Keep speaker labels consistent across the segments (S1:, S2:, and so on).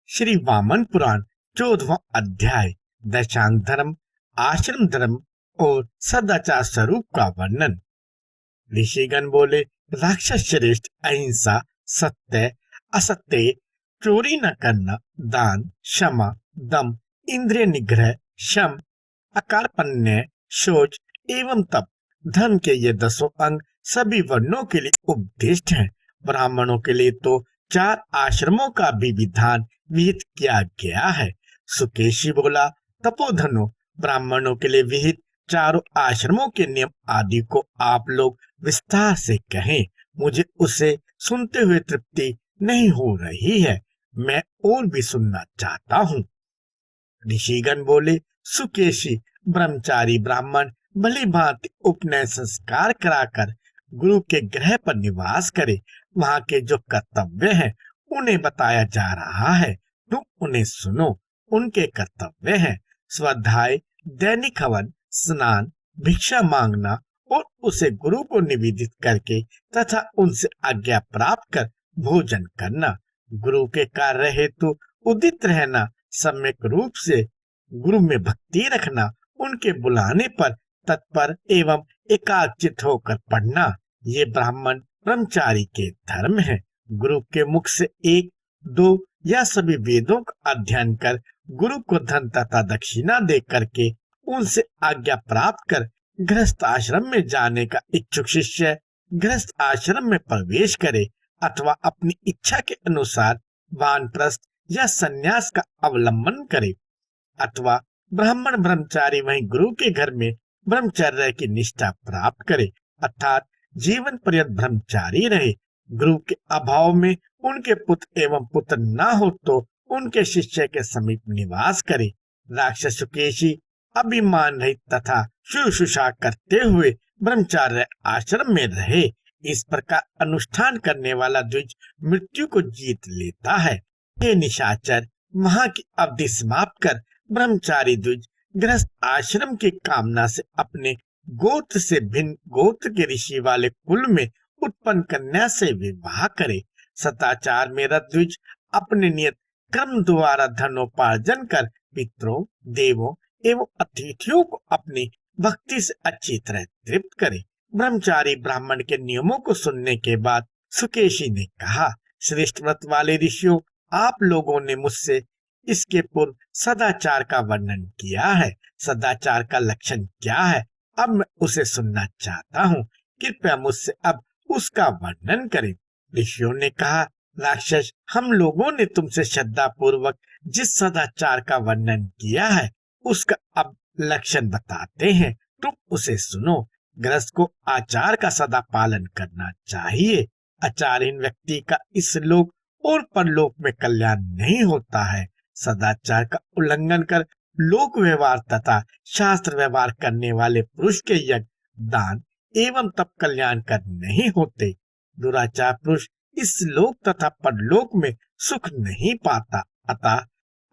S1: श्री वामन पुराण 14वां अध्याय दशांग धर्म, आश्रम धर्म और सदाचार स्वरूप का वर्णन। ऋषिगण बोले, राक्षस श्रेष्ठ अहिंसा, सत्य, असत्य, चोरी न करना, दान, क्षमा, दम, इंद्रिय निग्रह, शम, अकारपन्य, शौच एवं तप, धर्म के ये 10 अंग सभी वर्णों के लिए उपदिष्ट हैं। ब्राह्मणों के लिए तो 4 आश्रमों का भी विधान विहित किया गया है। सुकेशी बोला, तपोधनो, ब्राह्मणों के लिए विहित चारों आश्रमों के नियम आदि को आप लोग विस्तार से कहें। मुझे उसे सुनते हुए तृप्ति नहीं हो रही है, मैं और भी सुनना चाहता हूँ। ऋषिगण बोले, सुकेशी, ब्रह्मचारी ब्राह्मण भली भांति उपनयन संस्कार कराकर गुरु के गृह पर निवास करे। वहां के जो कर्तव्य हैं उन्हें बताया जा रहा है, तुम उन्हें सुनो। उनके कर्तव्य हैं स्वाध्याय, दैनिक हवन, स्नान, भिक्षा मांगना और उसे गुरु को निवेदित करके तथा उनसे आज्ञा प्राप्त कर भोजन करना, गुरु के कार्य हेतु उदित रहना, सम्यक रूप से गुरु में भक्ति रखना, उनके बुलाने पर तत्पर एवं एकाग्रचित होकर पढ़ना, ये ब्राह्मण ब्रह्मचारी के धर्म है। गुरु के मुख से 1, 2 या सभी वेदों का अध्ययन कर गुरु को धन तथा दक्षिणा दे करके उनसे आज्ञा प्राप्त कर गृहस्थ आश्रम में जाने का इच्छुक शिष्य गृहस्थ आश्रम में प्रवेश करे अथवा अपनी इच्छा के अनुसार वानप्रस्थ या सन्यास का अवलंबन करे, अथवा ब्राह्मण ब्रह्मचारी वहीं गुरु के घर में ब्रह्मचर्य की निष्ठा प्राप्त करे, अर्थात जीवन पर्यंत ब्रह्मचारी रहे। गुरु के अभाव में उनके पुत्र एवं पुत्र न हो तो उनके शिष्य के समीप निवास करे। राक्षस सुकेशी अभिमान रहित तथा शुश्रूषा करते हुए ब्रह्मचार्य आश्रम में रहे। इस प्रकार अनुष्ठान करने वाला द्विज मृत्यु को जीत लेता है। ये निशाचर वहां की अवधि समाप्त कर ब्रह्मचारी द्विज गृहस्थ आश्रम की कामना से अपने गोत्र से भिन्न गोत्र के ऋषि वाले कुल में उत्पन्न कन्या से विवाह करे। सदाचार में रत द्विज अपने नियत कर्म द्वारा धनोपार्जन कर पितरों, देवों एवं अतिथियों को अपनी भक्ति से अच्छी तरह तृप्त करे। ब्रह्मचारी ब्राह्मण के नियमों को सुनने के बाद सुकेशी ने कहा, श्रेष्ठ व्रत वाले ऋषियों, आप लोगों ने मुझसे इसके पूर्व सदाचार का वर्णन किया है। सदाचार का लक्षण क्या है, अब मैं उसे सुनना चाहता हूँ। कृपया मुझसे अब उसका वर्णन करें। ऋषियों ने कहा, राक्षस, हम लोगों ने तुमसे श्रद्धा पूर्वक जिस सदाचार का वर्णन किया है उसका अब लक्षण बताते हैं, तुम उसे सुनो। गृहस्थ को आचार का सदा पालन करना चाहिए। आचारहीन व्यक्ति का इस लोक और परलोक में कल्याण नहीं होता है। सदाचार का उल्लंघन कर लोक व्यवहार तथा शास्त्र व्यवहार करने वाले पुरुष के यज्ञ, दान एवं तप कल्याण कर नहीं होते। दुराचार पुरुष इस लोक तथा परलोक में सुख नहीं पाता, अतः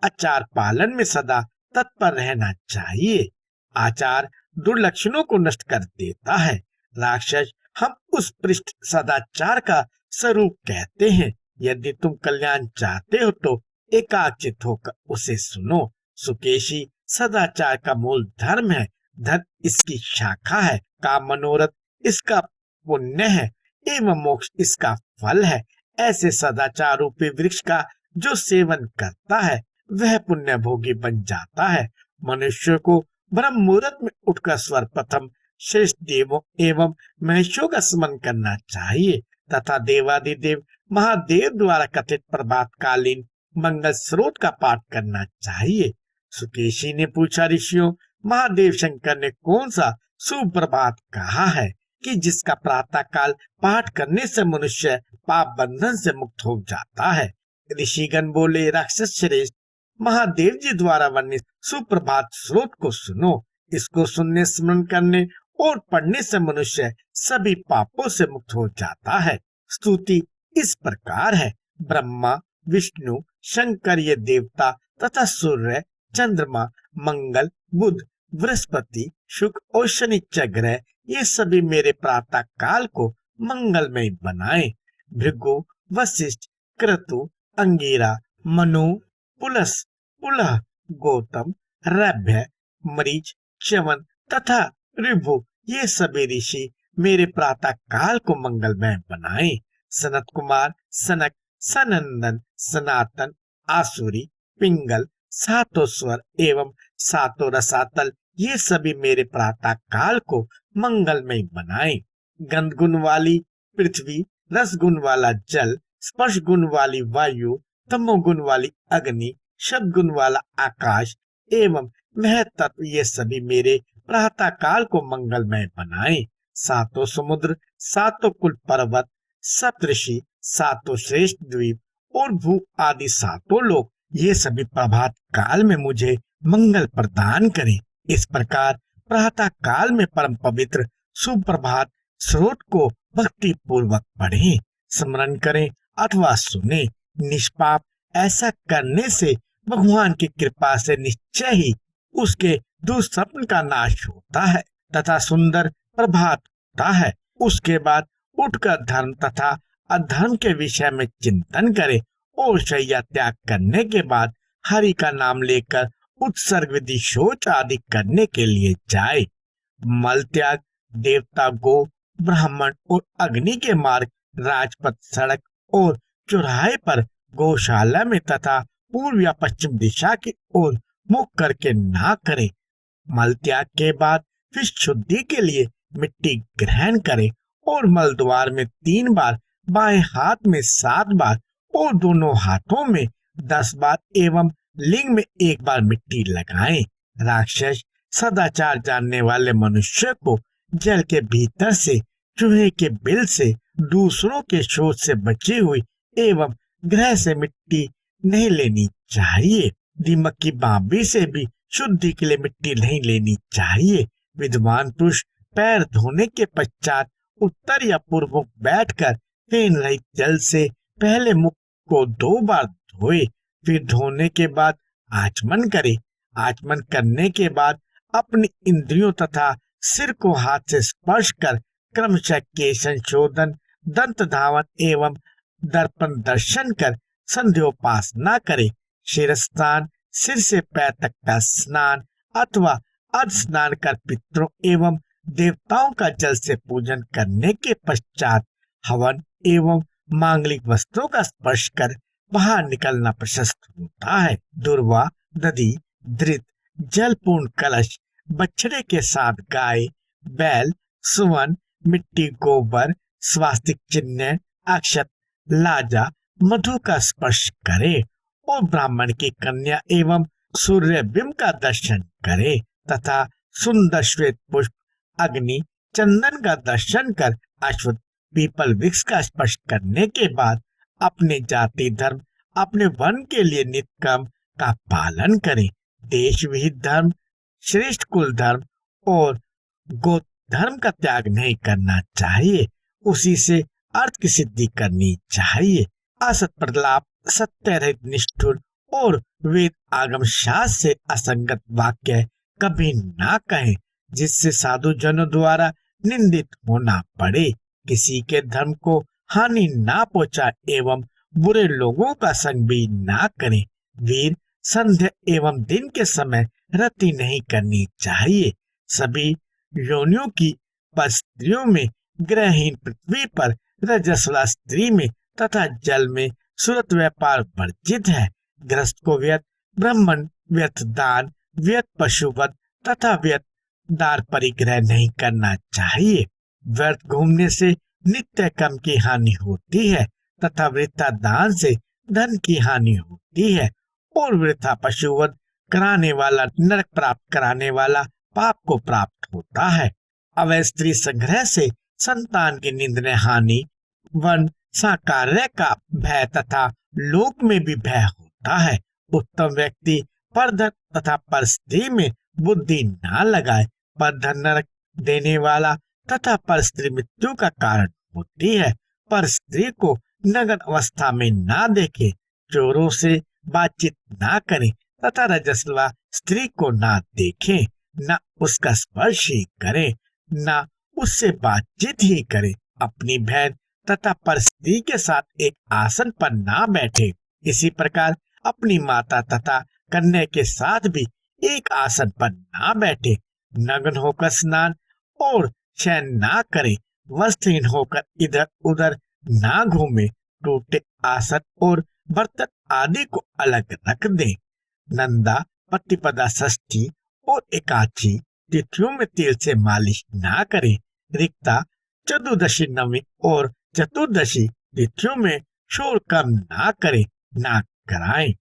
S1: आचार पालन में सदा तत्पर रहना चाहिए। आचार दुर्लक्षणों को नष्ट कर देता है। राक्षस, हम उस पृष्ठ सदाचार का स्वरूप कहते हैं। यदि तुम कल्याण चाहते हो तो एकाग्रचित होकर उसे सुनो। सुकेशी, सदाचार का मूल धर्म है, धन इसकी शाखा है, काम मनोरथ इसका पुण्य है एवं मोक्ष इसका फल है। ऐसे सदाचार रूपी वृक्ष का जो सेवन करता है वह पुण्य भोगी बन जाता है। मनुष्य को ब्रह्म मुहूर्त में उठकर सर्वप्रथम श्रेष्ठ देवों एवं महेशों का स्मरण करना चाहिए तथा देवादिदेव महादेव द्वारा कथित प्रभातकालीन मंगल स्रोत का पाठ करना चाहिए। सुकेशी ने पूछा, ऋषियों, महादेव शंकर ने कौन सा सुप्रभात कहा है कि जिसका प्रातः काल पाठ करने से मनुष्य पाप बंधन से मुक्त हो जाता है? ऋषिगण बोले, राक्षस श्रेष्ठ, महादेव जी द्वारा वर्णित सुप्रभात स्रोत को सुनो। इसको सुनने, स्मरण करने और पढ़ने से मनुष्य सभी पापों से मुक्त हो जाता है। स्तुति इस प्रकार है, ब्रह्मा, विष्णु, शंकर ये देवता तथा सूर्य, चंद्रमा, मंगल, बुध, बृहस्पति, शुक्र और शनिचर ग्रह ये सभी मेरे प्रातः काल को मंगलमय बनाए। भृगु, वशिष्ठ, क्रतु, अंगिरा, मनु, पुलस, पुलह, गौतम, रभ्य, मरीच, च्यवन तथा ऋभु, ये सभी ऋषि मेरे प्रातः काल को मंगलमय बनाए। सनत कुमार, सनक, सनंदन, सनातन, आसुरी, पिंगल, सातों स्वर एवं सातों रसातल, ये सभी मेरे प्रातः काल को मंगलमय बनाए। गंध गुण वाली पृथ्वी, रस गुण वाला जल, स्पर्श गुण वाली वायु, तमोगुण वाली अग्नि, शब्द गुण वाला आकाश एवं वह तत्व, ये सभी मेरे प्रातः काल को मंगलमय बनाए। सातों समुद्र, सातों कुल पर्वत, सप्तऋषि, सातों श्रेष्ठ द्वीप और भू आदि सातों लोग, ये सभी प्रभात काल में मुझे मंगल प्रदान करें। इस प्रकार प्रातः काल में परम पवित्र सुप्रभात स्रोत को भक्ति पूर्वक पढ़ें, स्मरण करें अथवा सुने। निष्पाप ऐसा करने से भगवान की कृपा से निश्चय ही उसके दुष्स्वप्न का नाश होता है तथा सुंदर प्रभात होता है। उसके बाद उठकर धर्म तथा अधर्म के विषय में चिंतन करे और शैया त्याग करने के बाद हरि का नाम लेकर उत्सर्ग विधि शौच आदि करने के लिए जाए। मल त्याग, देवता, गो, ब्राह्मण और अग्नि के मार्ग, राजपथ, सड़क और चौराहे पर, गौशाला में तथा पूर्व या पश्चिम दिशा की ओर मुख करके ना करे। मल त्याग के बाद फिर शुद्धि के लिए मिट्टी ग्रहण करे और मल द्वार में 3 बार, बाएं हाथ में 7 बार और दोनों हाथों में 10 बार एवं लिंग में 1 बार मिट्टी लगाएं। राक्षस सदाचार जानने वाले मनुष्य को जल के भीतर से, चूहे के बिल से, दूसरों के शोध से बची हुई एवं ग्रह से मिट्टी नहीं लेनी चाहिए। दीमक की बाबी से भी शुद्धि के लिए मिट्टी नहीं लेनी चाहिए। विद्वान पुरुष पैर धोने के पश्चात उत्तर या पूर्व मुख बैठकर फेन रहित जल से पहले मुख को 2 बार धोए, फिर धोने के बाद आचमन करे। आचमन करने के बाद अपनी इंद्रियों तथा सिर को हाथ से स्पर्श कर क्रमशः केश संशोधन, दंत धावन एवं दर्पण दर्शन कर संध्योपासना करे। शिर स्नान, सिर से पैर तक का स्नान अथवा अर्ध स्नान कर पितरों एवं देवताओं का जल से पूजन करने के पश्चात हवन एवं मांगलिक वस्त्रों का स्पर्श कर बाहर निकलना प्रशस्त होता है। दुर्वा, दधि, धृत, जलपूर्ण कलश, बछड़े के साथ गाय, बैल, सुवन, मिट्टी, गोबर, स्वास्तिक चिन्ह, अक्षत, लाजा, मधु का स्पर्श करे और ब्राह्मण की कन्या एवं सूर्य बिंब का दर्शन करे तथा सुंदर श्वेत पुष्प, अग्नि, चंदन का दर्शन कर अश्वत्थ, पीपल वृक्ष का स्पर्श करने के बाद अपने जाति धर्म, अपने वर्ण के लिए नित्य कर्म का पालन करें। देश विहित धर्म, श्रेष्ठ कुल धर्म और गो धर्म का त्याग नहीं करना चाहिए। उसी से अर्थ की सिद्धि करनी चाहिए। असत प्रलाप, सत्य रहित निष्ठुर और वेद आगम शास्त्र से असंगत वाक्य कभी ना कहें, जिससे साधु जनों द्वारा निंदित होना पड़े। किसी के धर्म को हानि ना पहुंचा एवं बुरे लोगों का संग भी ना करें। वीर, संध्या एवं दिन के समय रति नहीं करनी चाहिए। सभी योनियों की पर स्त्रियों में, ग्रहहीन पृथ्वी पर, रजस्वला स्त्री में तथा जल में सुरत व्यापार वर्जित है। गृहस्थ को व्यर्थ ब्राह्मण, व्यर्थ दान, व्यर्थ पशुवध तथा व्यर्थ दार परिग्रह नहीं करना चाहिए। व्यर्थ घूमने से नित्य कर्म की हानि होती है तथा वृथा दान से धन की हानि होती है और वृथा पशुवध कराने वाला, नरक प्राप्त कराने वाला पाप को प्राप्त होता है। अवैध स्त्री संग्रह से संतान की निंदनीय हानि, वन साकार्य का भय तथा लोक में भी भय होता है। उत्तम व्यक्ति परधन तथा पर स्त्री में बुद्धि ना लगाए। परधन नरक देने वाला तथा पर स्त्री मृत्यु का कारण होती है। पर स्त्री को नग्न अवस्था में ना देखे, चोरों से बातचीत ना करें तथा रजस्वला स्त्री को ना देखें, न उसका स्पर्श ही करें, न उससे बातचीत ही करें। अपनी बहन तथा पर स्त्री के साथ एक आसन पर ना बैठे। इसी प्रकार अपनी माता तथा कन्या के साथ भी एक आसन पर ना बैठे, नग्न होकर स्नान और शयन ना करे, वस्त्रहीन होकर इधर उधर ना घूमे, टूटे आसन और बर्तन आदि को अलग रख दे। नंदा, प्रतिपदा, षष्ठी और एकादशी तिथियों में तेल से मालिश ना करे। रिक्ता, चतुर्दशी, नवमी और चतुर्दशी तिथियों में शोर कम ना करे, ना कराए।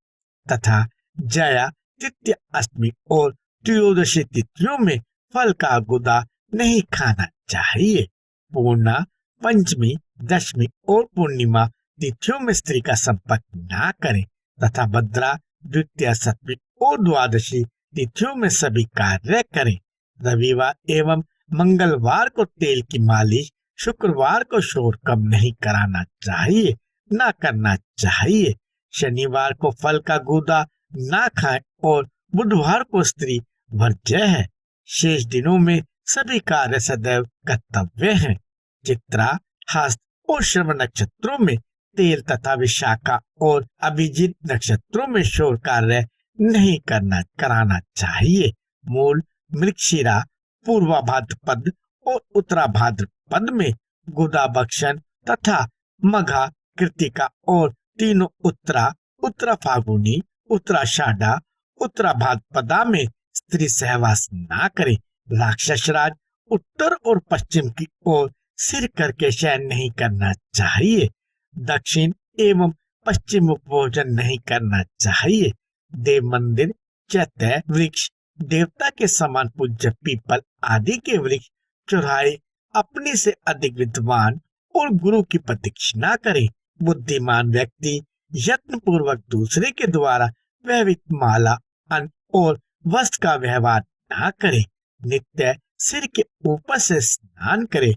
S1: तथा जया, तृतीया, अष्टमी और त्रयोदशी तिथियों में फल का गुदा नहीं खाना चाहिए। पूर्णा, पंचमी, दशमी और पूर्णिमा तिथियों में स्त्री का संपर्क ना करें तथा भद्रा, द्वितीया, सप्तमी और द्वादशी तिथियों में सभी कार्य करें। रविवार एवं मंगलवार को तेल की मालिश, शुक्रवार को शोर कम नहीं कराना चाहिए, ना करना चाहिए। शनिवार को फल का गूदा ना खाएं और बुधवार को स्त्री वर्ज्य है। शेष दिनों में सभी कार्य सदैव कर्तव्य हैं। चित्रा, हस्त और श्रवण नक्षत्रों में तेल तथा विशाखा और अभिजीत नक्षत्रों में शोर कार्य नहीं कराना चाहिए। मूल, मृगशिरा, पूर्वा भाद्रपद और उत्तरा भाद्रपद में गुदा भक्षण तथा मघा, कृतिका और तीनों उत्तरा फागुनी, उत्तराषाढ़ा, उत्तरा भाद्रपदा में स्त्री सहवास ना करे। राक्षस राज उत्तर और पश्चिम की ओर सिर करके शयन नहीं करना चाहिए। दक्षिण एवं पश्चिम भोजन नहीं करना चाहिए। देव मंदिर, चैत्य वृक्ष, देवता के समान पूज्य पीपल आदि के वृक्ष, चौराहे अपने से अधिक विद्वान और गुरु की प्रतीक्षा करे। बुद्धिमान व्यक्ति यत्न पूर्वक दूसरे के द्वारा व्यवहित माला, अन्न और वस्त्र का व्यवहार ना करे। नित्य सिर के ऊपर से स्नान करे।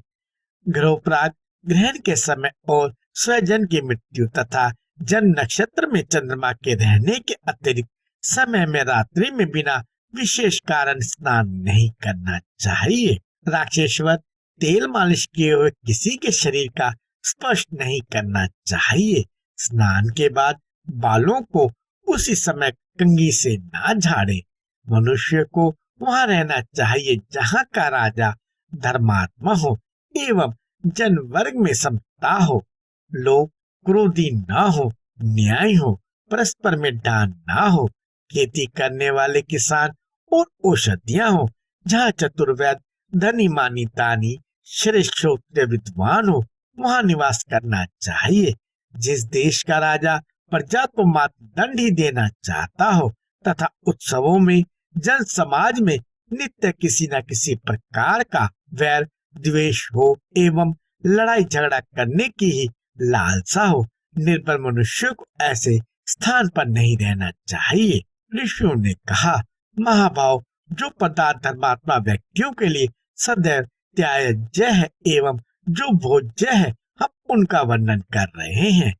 S1: गृहोपराग, ग्रहण के समय और स्वजन की मृत्यु तथा जन्म नक्षत्र में चंद्रमा के रहने के अतिरिक्त समय में रात्रि में बिना विशेष कारण स्नान नहीं करना चाहिए। राक्षेश्वर, तेल मालिश किए हुए किसी के शरीर का स्पर्श नहीं करना चाहिए। स्नान के बाद बालों को उसी समय कंघी से ना झाड़े। मनुष्य को वहां रहना चाहिए जहाँ का राजा धर्मात्मा हो एवं जन वर्ग में समता हो, लोग क्रोधी ना हो, न्याय हो, परस्पर में डान ना हो, खेती करने वाले किसान और औषधियां हो, जहाँ चतुर्वेद, धनी मानी तानी, श्रेष्ठ विद्वान हो, वहां निवास करना चाहिए। जिस देश का राजा प्रजा को मात्र दंड ही देना चाहता हो तथा उत्सवों में जन समाज में नित्य किसी न किसी प्रकार का वैर द्वेष हो एवं लड़ाई झगड़ा करने की ही लालसा हो, निर्बल मनुष्य को ऐसे स्थान पर नहीं रहना चाहिए। ऋषियों ने कहा, महाभाव, जो पदार्थ धर्मात्मा व्यक्तियों के लिए सदैव त्याज्य है एवं जो भोज्य है, हम उनका वर्णन कर रहे हैं।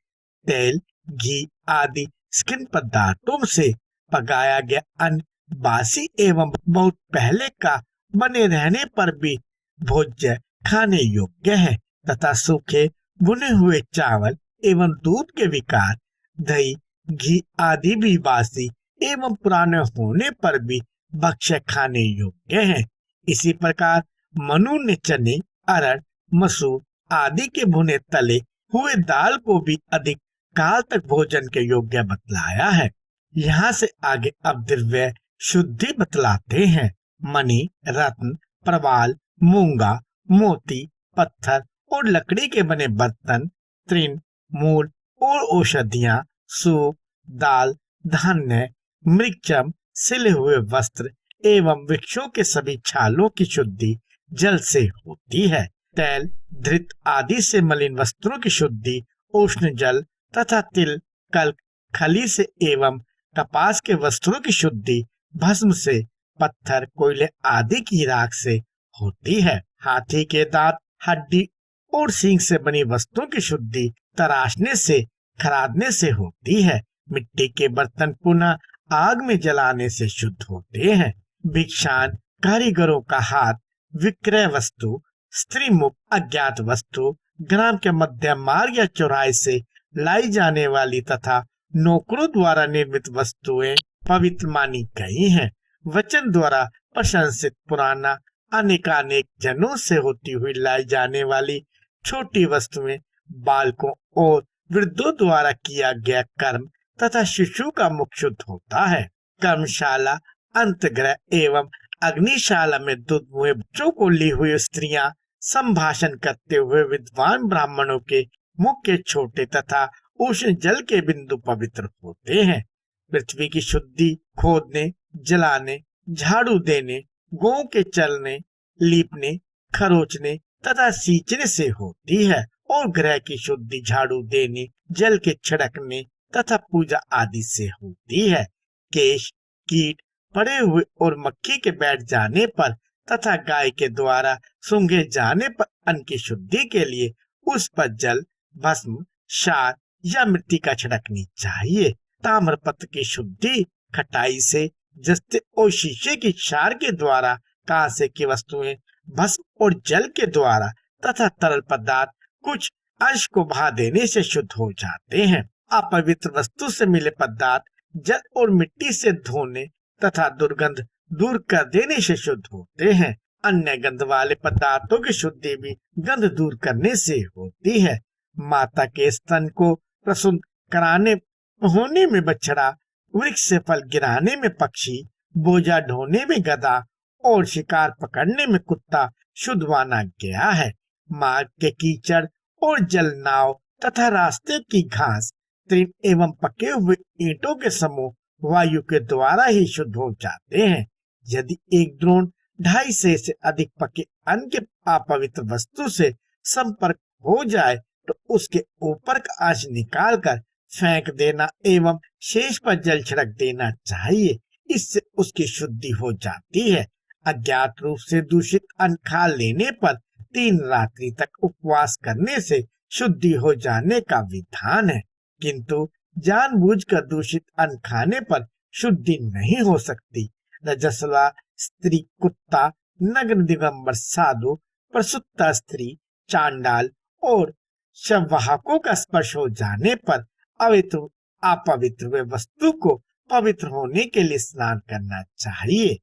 S1: तेल, घी आदि स्किन पदार्थों से पकाया गया अन्न बासी एवं बहुत पहले का बने रहने पर भी भोज्य खाने योग्य है तथा सूखे भुने हुए चावल एवं दूध के विकार, दही, घी आदि भी बासी एवं पुराने होने पर भी भक्ष्य खाने योग्य है। इसी प्रकार मनु ने चने, अरहर, मसूर आदि के भुने तले हुए दाल को भी अधिक काल तक भोजन के योग्य बतलाया है। यहाँ से आगे अब दिव्य शुद्धि बतलाते हैं। मणि, रत्न, प्रवाल, मूंगा, मोती, पत्थर और लकड़ी के बने बर्तन, तृण, मूल और औषधियां, सूप, दाल, धान्य, मृगचम, सिले हुए वस्त्र एवं वृक्षों के सभी छालों की शुद्धि जल से होती है। तैल, धृत आदि से मलिन वस्त्रों की शुद्धि उष्ण जल तथा तिल, कल्क, खली से एवं कपास के वस्त्रों की शुद्धि भस्म से, पत्थर, कोयले आदि की राख से होती है। हाथी के दांत, हड्डी और सींग से बनी वस्तुओं की शुद्धि तराशने से, खरादने से होती है। मिट्टी के बर्तन पुनः आग में जलाने से शुद्ध होते हैं। भिक्षान, कारीगरों का हाथ, विक्रय वस्तु, स्त्री मुख, अज्ञात वस्तु, ग्राम के मध्य मार्ग या चौराहे से लाई जाने वाली तथा नौकरों द्वारा निर्मित वस्तुएं पवित्र मानी गई हैं। वचन द्वारा प्रशंसित पुराना अनेकानेक जनों से होती हुई लाई जाने वाली छोटी वस्तुएं बालकों और वृद्धों द्वारा किया गया कर्म तथा शिशु का मुख शुद्ध होता है। कर्मशाला, अंतग्रह एवं अग्निशाला में दूध मुहे बच्चों को ली हुई स्त्रियां संभाषण करते हुए विद्वान ब्राह्मणों के मुख के छोटे तथा उष्ण जल के बिंदु पवित्र होते हैं। पृथ्वी की शुद्धि खोदने, जलाने, झाड़ू देने, गौ के चलने, लीपने, खरोचने तथा सींचने से होती है और ग्रह की शुद्धि झाड़ू देने, जल के छिड़कने तथा पूजा आदि से होती है। केश, कीट पड़े हुए और मक्खी के बैठ जाने पर तथा गाय के द्वारा सूंघे जाने पर अन्न की शुद्धि के लिए उस पर जल, भस्म, क्षार या मिट्टी का छिड़कनी चाहिए। ताम्रपत्र की शुद्धि खटाई से, जस्ते और शीशे की क्षार के द्वारा, कांसे की वस्तुएं भस्म और जल के द्वारा तथा तरल पदार्थ कुछ अंश को बहा देने से शुद्ध हो जाते हैं। अपवित्र वस्तु से मिले पदार्थ जल और मिट्टी से धोने तथा दुर्गंध दूर कर देने से शुद्ध होते हैं। अन्य गंध वाले पदार्थों की शुद्धि भी गंध दूर करने से होती है। माता के स्तन को प्रसून कराने होने में बछड़ा, वृक्ष से फल गिराने में पक्षी, बोझा ढोने में गधा और शिकार पकड़ने में कुत्ता शुद्ध माना गया है। मार्ग के कीचड़ और जल नाव तथा रास्ते की घास, तृण एवं पके हुए ईंटों के समूह वायु के द्वारा ही शुद्ध हो जाते हैं। यदि एक द्रोण 250 से अधिक पके अन्न के अपवित्र वस्तु से संपर्क हो जाए तो उसके ऊपर का अंश निकालकर फेंक देना एवं शेष पर जल छिड़क देना चाहिए। इससे उसकी शुद्धि हो जाती है। अज्ञात रूप से दूषित अन्न खा लेने पर 3 रात्रि तक उपवास करने से शुद्धि हो जाने का विधान है, किंतु जानबूझकर दूषित अन्न खाने पर शुद्धि नहीं हो सकती। रजस्वला स्त्री, कुत्ता, नग्न दिगंबर साधु, प्रसुप्ता स्त्री, चांडाल और शववाहकों का स्पर्श हो जाने पर अपवित्र वस्तु को पवित्र होने के लिए स्नान करना चाहिए।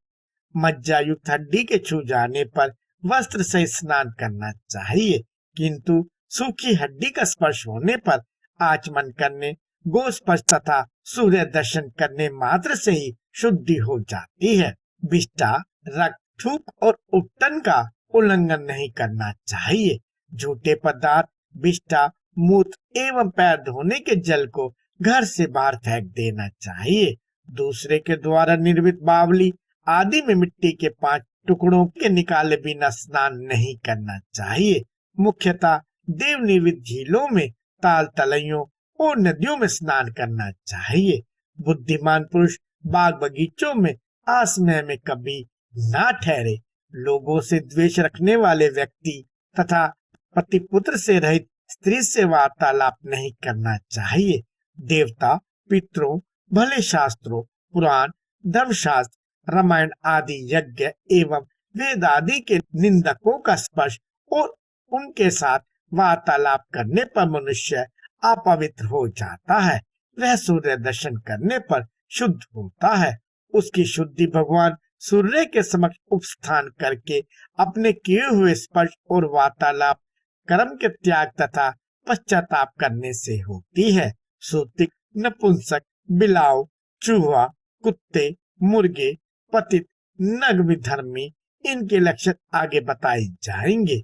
S1: मज्जा युक्त हड्डी के छू जाने पर वस्त्र से स्नान करना चाहिए, किंतु सूखी हड्डी का स्पर्श होने पर आचमन करने, गोस्पर्श तथा सूर्य दर्शन करने मात्र से ही शुद्धि हो जाती है। विष्ठा, रक्त, थूक और उपटन का उल्लंघन नहीं करना चाहिए। झूठे पदार्थ, विष्ठा, मूत्र एवं पैर धोने के जल को घर से बाहर फेंक देना चाहिए। दूसरे के द्वारा निर्मित बावली आदि में मिट्टी के 5 टुकड़ों के निकाले बिना स्नान नहीं करना चाहिए। मुख्यतः देव निर्मित झीलों में, ताल तलैयों और नदियों में स्नान करना चाहिए। बुद्धिमान पुरुष बाग बगीचों में आसमय में कभी ना ठहरे। लोगों से द्वेष रखने वाले व्यक्ति तथा पति पुत्र से रहित स्त्री से वार्तालाप नहीं करना चाहिए। देवता, पितरों, भले शास्त्रों, पुराण, धर्मशास्त्र, रामायण आदि यज्ञ एवं वेद आदि के निंदकों का स्पर्श और उनके साथ वार्तालाप करने पर मनुष्य अपवित्र हो जाता है। वह सूर्य दर्शन करने पर शुद्ध होता है। उसकी शुद्धि भगवान सूर्य के समक्ष उपस्थान करके अपने किए हुए स्पर्श और वार्तालाप कर्म के त्याग तथा पश्चाताप करने से होती है। सूतिक, नपुंसक, बिलाव, चूहा, कुत्ते, मुर्गे, पतित, नग्नधर्मी, इनके लक्षण आगे बताए जाएंगे।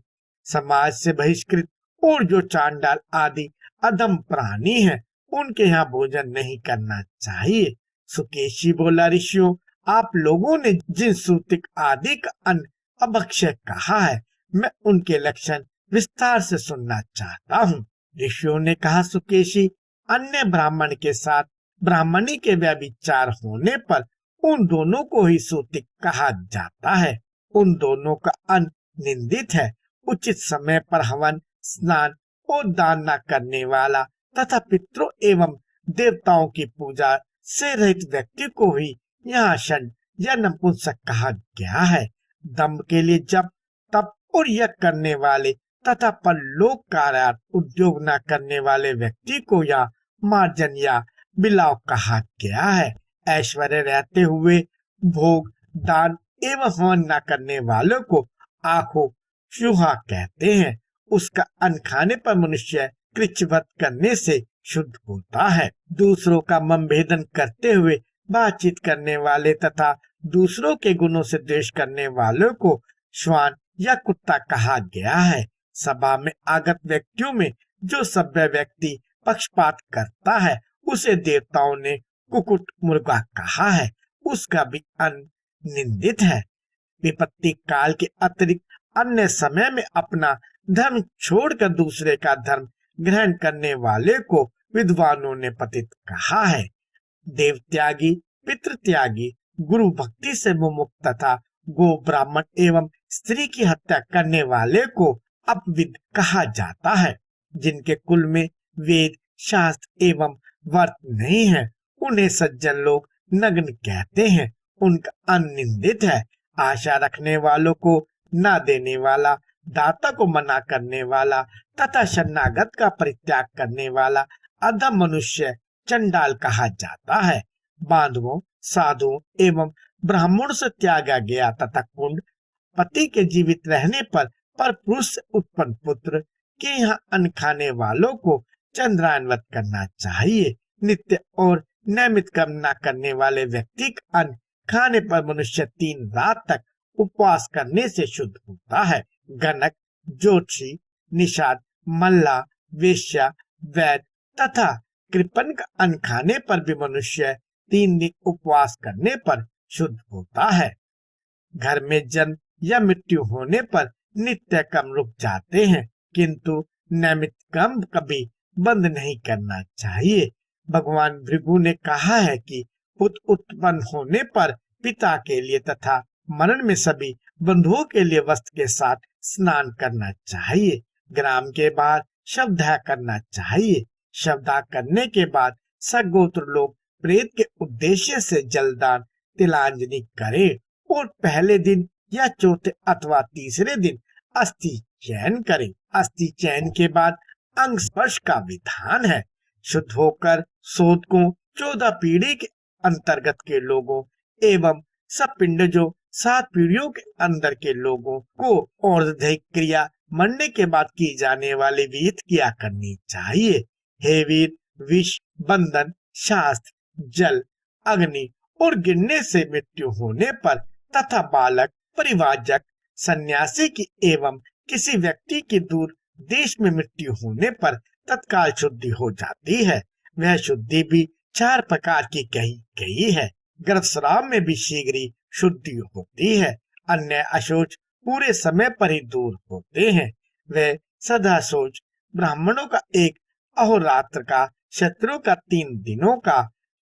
S1: समाज से बहिष्कृत और जो चांडाल आदि अधम प्राणी हैं, उनके यहाँ भोजन नहीं करना चाहिए। सुकेशी बोला, ऋषियों, आप लोगों ने जिन सूतिक आदि का अन्न अभक्ष्य कहा है, मैं उनके लक्षण विस्तार से सुनना चाहता हूँ। ऋषियों ने कहा, सुकेशी, अन्य ब्राह्मण के साथ ब्राह्मणी के व्यभिचार होने पर उन दोनों को ही सूतिक कहा जाता है। उन दोनों का अन्न निंदित है। उचित समय पर हवन, स्नान और दान न करने वाला तथा पितरों एवं देवताओं की पूजा से रहित व्यक्ति को ही यहाँ षड या नपुंसक कहा गया है। दम्भ के लिए जप, तप और यज्ञ करने वाले तथा परलोक कार्यार्थ उद्योग न करने वाले व्यक्ति को या मार्जन या बिलाव कहा गया है। ऐश्वर्य रहते हुए भोग, दान एवं हवन न करने वालों को आंखों चूहा कहते हैं। उसका अन्न खाने पर मनुष्य कृच्छवत करने से शुद्ध होता है। दूसरों का मन भेदन करते हुए बातचीत करने वाले तथा दूसरों के गुणों से द्वेष करने वालों को श्वान या कुत्ता कहा गया है। सभा में आगत व्यक्तियों में जो सभ्य व्यक्ति पक्षपात करता है उसे देवताओं ने कुकुट मुर्गा कहा है। उसका भी अन्न निंदित है। विपत्ति काल के अतिरिक्त अन्य समय में अपना धर्म छोड़कर दूसरे का धर्म ग्रहण करने वाले को विद्वानों ने पतित कहा है। देव त्यागी, पितृ त्यागी, गुरु भक्ति से मुमुक्त तथा गो, ब्राह्मण एवं स्त्री की हत्या करने वाले को अपविद कहा जाता है। जिनके कुल में वेद, शास्त्र एवं व्रत नहीं है उन्हें सज्जन लोग नग्न कहते हैं। उनका अन्न निंदित है। आशा रखने वालों को न देने वाला, दाता को मना करने वाला तथा शरणागत का परित्याग करने वाला अधम मनुष्य चंडाल कहा जाता है। बांधवों, साधुओं एवं ब्राह्मणों से त्यागा गया तथा कुंड पति के जीवित रहने पर पुरुष से उत्पन्न पुत्र के यहाँ अन्न खाने वालों को चंद्रायनवत करना चाहिए। नित्य और नियमित कर्म न करने वाले व्यक्ति का अन्न खाने पर मनुष्य 3 रात तक उपवास करने से शुद्ध होता है। गणक, ज्योतिषी, निषाद, मल्ला, वेश्या, वैद तथा कृपन का अन्न खाने पर भी मनुष्य 3 दिन उपवास करने पर शुद्ध होता है। घर में जन्म या मृत्यु होने पर नित्य कर्म रुक जाते हैं, किंतु नियमित कर्म कभी बंद नहीं करना चाहिए। भगवान भृगु ने कहा है कि पुत्र उत्पन्न होने पर पिता के लिए तथा मरण में सभी बंधुओं के लिए वस्त्र के साथ स्नान करना चाहिए। ग्राम के बाहर शवदाह करना चाहिए। शवदाह करने के बाद सगोत्र लोग प्रेत के उद्देश्य से जलदान, तिलांजलि करें और पहले दिन या चौथे अथवा तीसरे दिन अस्थि चयन करें। अस्थि चयन के बाद अंग स्पर्श का विधान है। शुद्ध होकर शोधकों, 14 पीढ़ी के अंतर्गत के लोगों एवं सब पिंड जो 7 पीढ़ियों के अंदर के लोगों को और क्रिया मरने के बाद की जाने वाली विहित क्रिया करनी चाहिए। हे वीर, विष, बंधन, शास्त्र, जल, अग्नि और गिरने से मृत्यु होने पर तथा बालक, परिवाजक, सन्यासी की एवं किसी व्यक्ति की दूर देश में मृत्यु होने पर तत्काल शुद्धि हो जाती है। वह शुद्धि भी 4 प्रकार की कही गई है। गर्भस्राव में भी शीघ्र ही शुद्धि होती है। अन्य अशौच पूरे समय पर ही दूर होते हैं। वह सदा शौच ब्राह्मणों का 1 अहोरात्र का, क्षत्रियों का 3 दिनों का,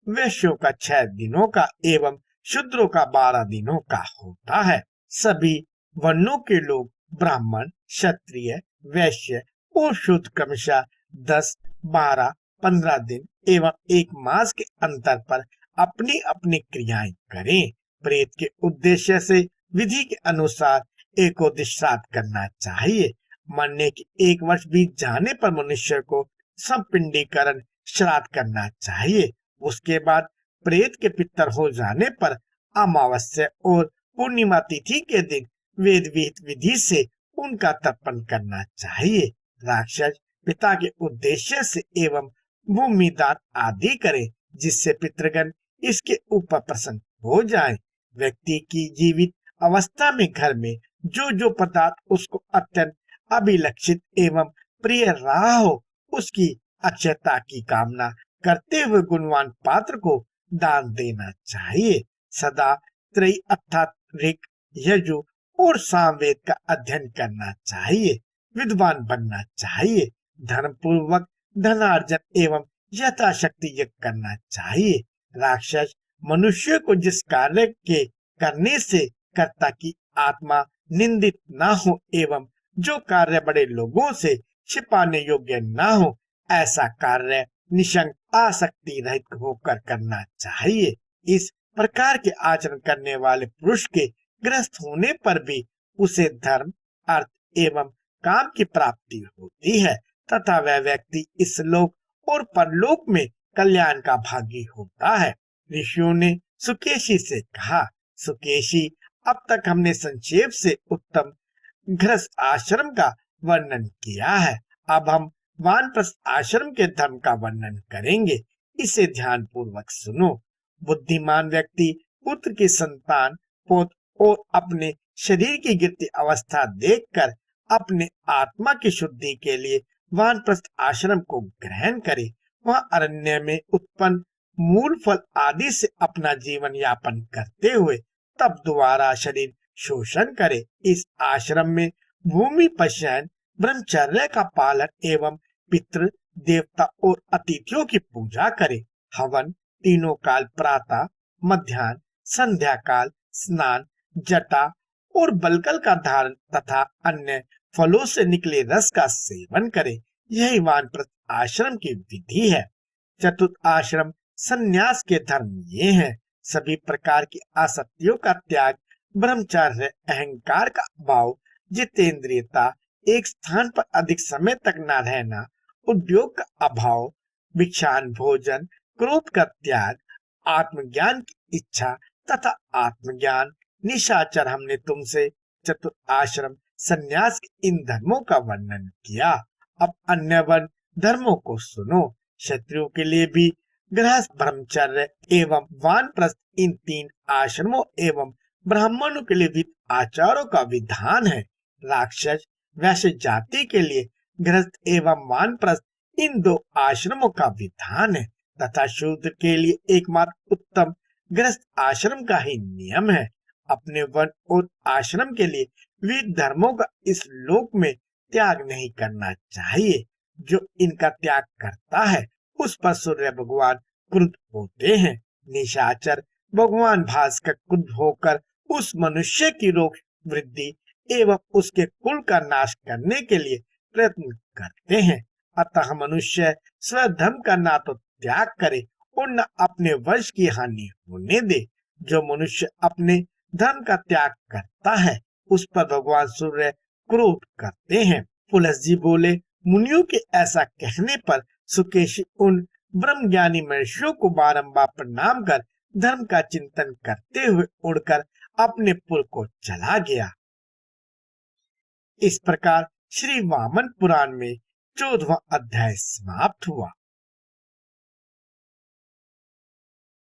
S1: वैश्यों का 6 दिनों का एवं शूद्रों का 12 दिनों का होता है। सभी वर्णों के लोग ब्राह्मण, क्षत्रिय, वैश्य और शूद्र क्रमशः 10, 12, 15 दिन एवं 1 मास के अंतर पर अपनी अपनी क्रियाएं करें। प्रेत के उद्देश्य से विधि के अनुसार एकोदश श्राद्ध करना चाहिए। मरने के 1 वर्ष बीत जाने पर मनुष्य को संपिंडीकरण श्राद्ध करना चाहिए। उसके बाद प्रेत के पितर हो जाने पर अमावस्या और पूर्णिमा तिथि के दिन वेद विहित विधि से उनका तर्पण करना चाहिए। राक्षस पिता के उद्देश्य से एवं भूमि दान आदि करे जिससे पितृगण इसके ऊपर प्रसन्न हो जाएं। व्यक्ति की जीवित अवस्था में घर में जो जो पदार्थ उसको अत्यंत अभिलक्षित एवं प्रिय रहा हो उसकी अक्षयता की कामना करते हुए गुणवान पात्र को दान देना चाहिए। सदा त्रयी अर्थात ऋग, यजु और सामवेद का अध्ययन करना चाहिए। विद्वान बनना चाहिए। धर्म पूर्वक धनार्जन एवं यथाशक्ति यज्ञ करना चाहिए। राक्षस मनुष्य को जिस कार्य के करने से कर्ता की आत्मा निंदित ना हो एवं जो कार्य बड़े लोगों से छिपाने योग्य ना हो ऐसा कार्य निशंक आसक्ति रहित होकर करना चाहिए। इस प्रकार के आचरण करने वाले पुरुष के ग्रस्त होने पर भी उसे धर्म, अर्थ एवं काम की प्राप्ति होती है तथा वह व्यक्ति इस लोक और परलोक में कल्याण का भागी होता है। ऋषियों ने सुकेशी से कहा, सुकेशी, अब तक हमने संक्षेप से उत्तम गृहस्थ आश्रम का वर्णन किया है। अब हम वानप्रस्थ आश्रम के धर्म का वर्णन करेंगे। इसे ध्यान पूर्वक सुनो। बुद्धिमान व्यक्ति पुत्र की संतान, पोत और अपने शरीर की गिरती अवस्था देखकर अपने आत्मा की शुद्धि के लिए वानप्रस्थ आश्रम को ग्रहण करे। वह अरण्य में उत्पन्न मूल फल आदि से अपना जीवन यापन करते हुए तब दोबारा शरीर शोषण करे। इस आश्रम में भूमि पर शयन, ब्रह्मचर्य का पालन एवं पितृ, देवता और अतिथियों की पूजा करे। हवन तीनों काल, प्रातः, मध्याह्न, संध्या काल, स्नान, जटा और बलकल का धारण तथा अन्य फलों से निकले रस का सेवन करे। यही वानप्रस्थ आश्रम की विधि है। चतुर्थ आश्रम संन्यास के धर्म ये हैं: सभी प्रकार की आसक्तियों का त्याग, ब्रह्मचर्य, अहंकार का अभाव, जितेंद्रियता, एक स्थान पर अधिक समय तक न रहना, उद्योग का अभाव, भिक्षान भोजन, क्रोध का त्याग, आत्मज्ञान की इच्छा तथा आत्मज्ञान, निशाचर। हमने तुमसे चतुर्थ आश्रम संन्यास के इन धर्मों का वर्णन किया। अब अन्य वन धर्मों को सुनो। क्षत्रियों के लिए भी गृहस्थ, ब्रह्मचर्य एवं वानप्रस्थ, इन तीन आश्रमों एवं ब्राह्मणों के लिए भी आचारों का विधान है। राक्षस वैश्य जाति के लिए गृहस्थ एवं वानप्रस्थ, इन दो आश्रमों का विधान है तथा शूद्र के लिए एकमात्र उत्तम गृहस्थ आश्रम का ही नियम है। अपने वन और आश्रम के लिए विविध धर्मों का इस लोक में त्याग नहीं करना चाहिए। जो इनका त्याग करता है उस पर सूर्य भगवान क्रुद्ध होते हैं। निशाचर भगवान भास्कर क्रुद्ध होकर उस मनुष्य की रोग वृद्धि एवं उसके कुल का नाश करने के लिए प्रयत्न करते हैं। अतः मनुष्य स्वधर्म का ना तो त्याग करे और न अपने वंश की हानि होने दे। जो मनुष्य अपने धर्म का त्याग करता है उस पर भगवान सूर्य क्रोध करते हैं। पुलस जी बोले, मुनियों के ऐसा कहने पर सुकेशी उन ब्रह्मज्ञानी महर्षियों को बारंबार प्रणाम कर धर्म का चिंतन करते हुए उड़कर अपने पुर को चला गया। इस प्रकार श्री वामन पुराण में 14वां अध्याय समाप्त हुआ।